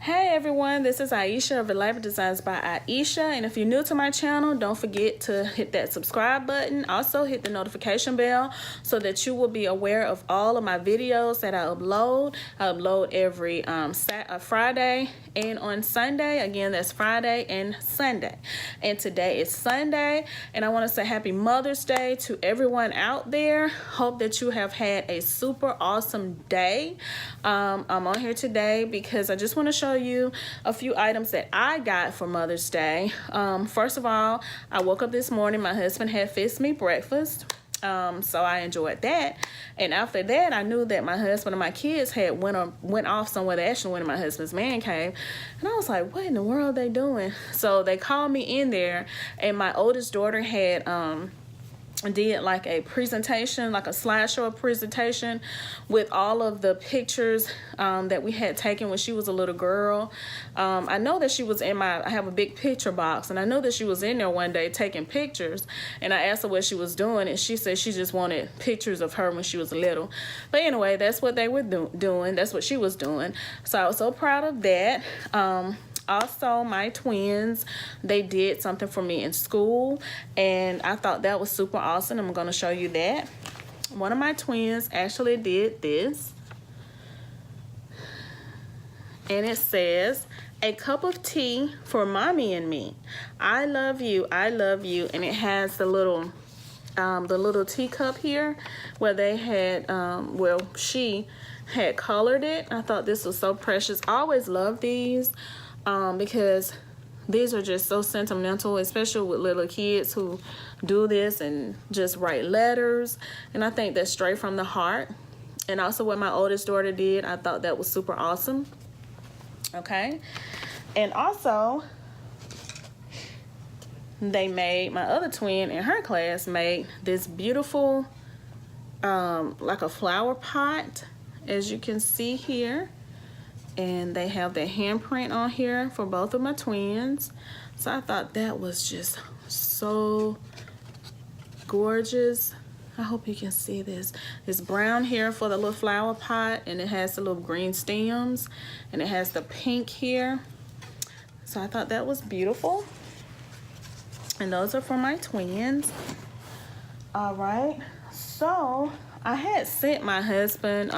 Hey everyone, this is Ieasha of Elaborate Designs by Ieasha, and if you're new to my channel, don't forget to hit that subscribe button. Also hit the notification bell so that you will be aware of all of my videos that I upload. I upload every Friday and on Sunday. Again, that's Friday and Sunday. And today is Sunday, and I want to say happy Mother's Day to everyone out there. Hope that you have had a super awesome day. I'm on here today because I just want to show you a few items that I got for Mother's Day. First of all, I woke up this morning, my husband had fixed me breakfast. So I enjoyed that, and after that I knew that my husband and my kids had went off somewhere. They actually went in my husband's man cave, and I was like, what in the world are they doing? So they called me in there, and my oldest daughter had did like a presentation, like a slideshow presentation with all of the pictures that we had taken when she was a little girl. I know that she was in I have a big picture box, and I know that she was in there one day taking pictures, and I asked her what she was doing, and she said she just wanted pictures of her when she was little. But anyway, that's what they were doing. That's what she was doing. So I was so proud of that. Also, my twins, they did something for me in school, and I thought that was super awesome. I'm going to show you that. One of my twins actually did this, and it says, "A cup of tea for mommy and me. I love you, I love you." And it has the little teacup here where they had, she had colored it. I thought this was so precious. I always love these. Because these are just so sentimental, especially with little kids who do this and just write letters. And I think that's straight from the heart. And also what my oldest daughter did, I thought that was super awesome. Okay. And also, my other twin in her class made this beautiful, like a flower pot, as you can see here. And they have their handprint on here for both of my twins. So I thought that was just so gorgeous. I hope you can see this. It's brown here for the little flower pot, and it has the little green stems, and it has the pink here. So I thought that was beautiful. And those are for my twins. All right. So I had sent my husband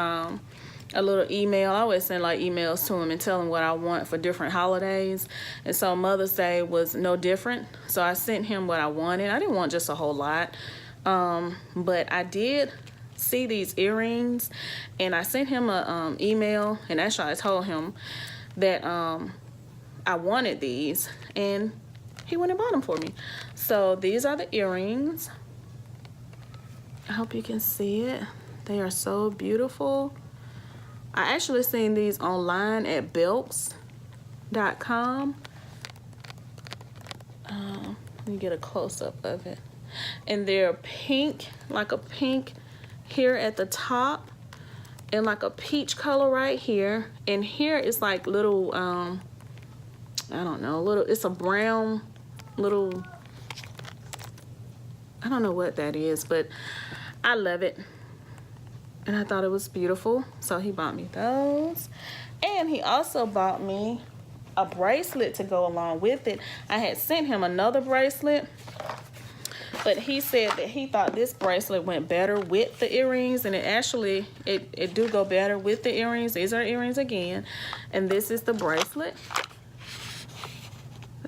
a little email. I always send like emails to him and tell him what I want for different holidays, and so Mother's Day was no different. So I sent him what I wanted. I didn't want just a whole lot, but I did see these earrings, and I sent him a email, and actually I told him that I wanted these, and he went and bought them for me. So these are the earrings. I hope you can see it. They are so beautiful. I actually seen these online at belks.com. Let me get a close-up of it. And they're pink, like a pink here at the top, and like a peach color right here. And here is like little, I don't know, it's a brown little, I don't know what that is, but I love it. And I thought it was beautiful, so he bought me those. And he also bought me a bracelet to go along with it. I had sent him another bracelet, but he said that he thought this bracelet went better with the earrings, and it do go better with the earrings. These are earrings again, and this is the bracelet.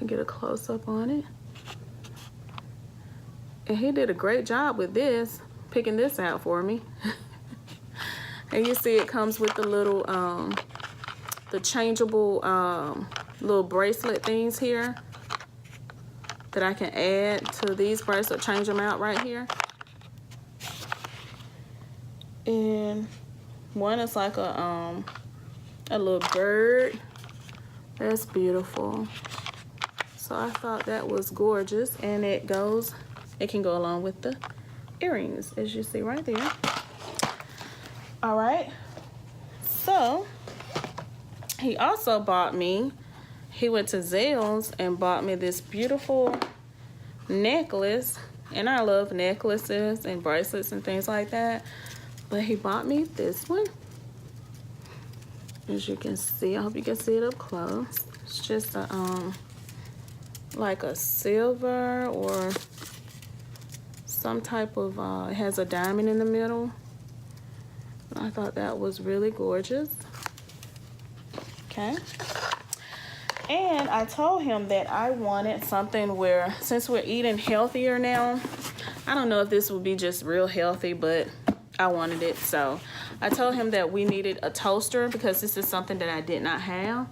I'll get a close-up on it. And he did a great job with this, picking this out for me. And you see it comes with the little, the changeable little bracelet things here that I can add to these bracelets, change them out right here. And one is like a little bird. That's beautiful. So I thought that was gorgeous, and it can go along with the earrings, as you see right there. All right, so he also bought me, he went to Zales and bought me this beautiful necklace, and I love necklaces and bracelets and things like that, but he bought me this one, As you can see, I hope you can see it up close. It's just a like a silver or some type of it has a diamond in the middle. I thought that was really gorgeous. Okay. And I told him that I wanted something where, since we're eating healthier now, I don't know if this would be just real healthy, but I wanted it. So I told him that we needed a toaster because this is something that I did not have.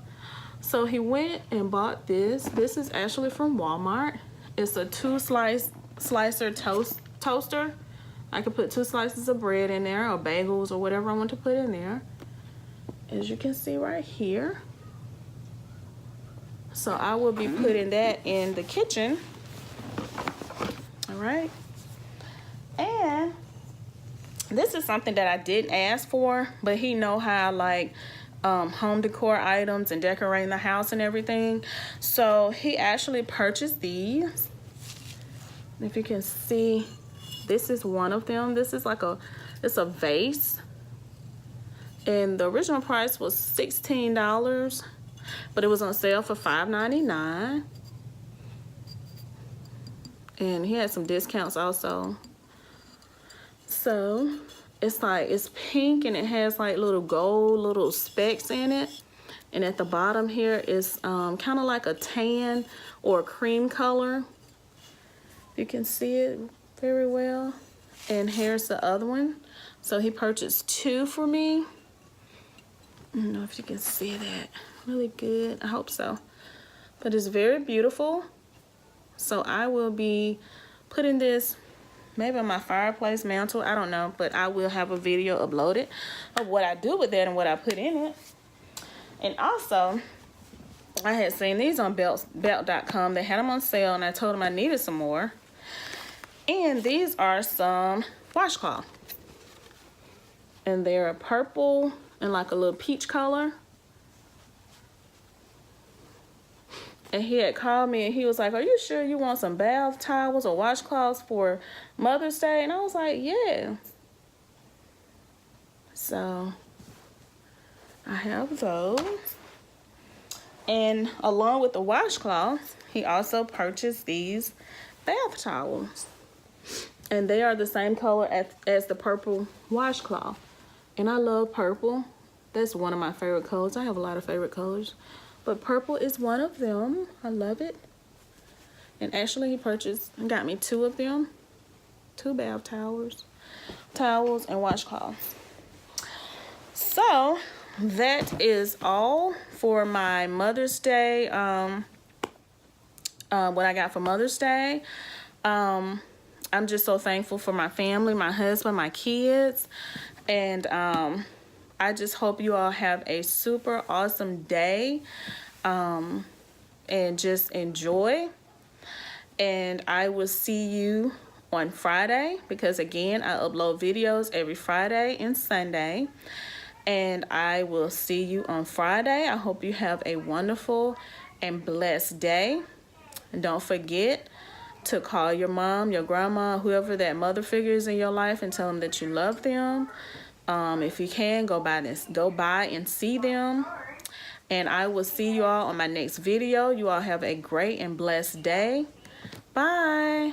So he went and bought this. This is actually from Walmart. It's a 2-slicer toaster. I could put 2 slices of bread in there or bagels or whatever I want to put in there. As you can see right here. So I will be putting that in the kitchen. All right. And this is something that I didn't ask for, but he know how I like home decor items and decorating the house and everything. So he actually purchased these. If you can see, this is one of them. This is like it's a vase. And the original price was $16, but it was on sale for $5.99. And he had some discounts also. So it's like, it's pink and it has like little gold little specks in it. And at the bottom here is kind of like a tan or a cream color. You can see it very well. And here's the other one. So he purchased 2 for me. I don't know if you can see that really good. I hope so. But it's very beautiful. So I will be putting this maybe on my fireplace mantle. I don't know, but I will have a video uploaded of what I do with that and what I put in it. And also, I had seen these on belt.com. They had them on sale, and I told them I needed some more. And these are some washcloth. And they're a purple and like a little peach color. And he had called me and he was like, are you sure you want some bath towels or washcloths for Mother's Day? And I was like, yeah. So I have those. And along with the washcloths, he also purchased these bath towels. And they are the same color as the purple washcloth. And I love purple. That's one of my favorite colors. I have a lot of favorite colors. But purple is one of them. I love it. And actually he purchased and got me 2 of them. 2 bath towels and washcloths. So that is all for my Mother's Day. What I got for Mother's Day. I'm just so thankful for my family, my husband, my kids. And I just hope you all have a super awesome day and just enjoy. And I will see you on Friday because, again, I upload videos every Friday and Sunday. And I will see you on Friday. I hope you have a wonderful and blessed day. And don't forget to call your mom, your grandma, whoever that mother figure is in your life, and tell them that you love them. If you can, go by and see them. And I will see you all on my next video. You all have a great and blessed day. Bye.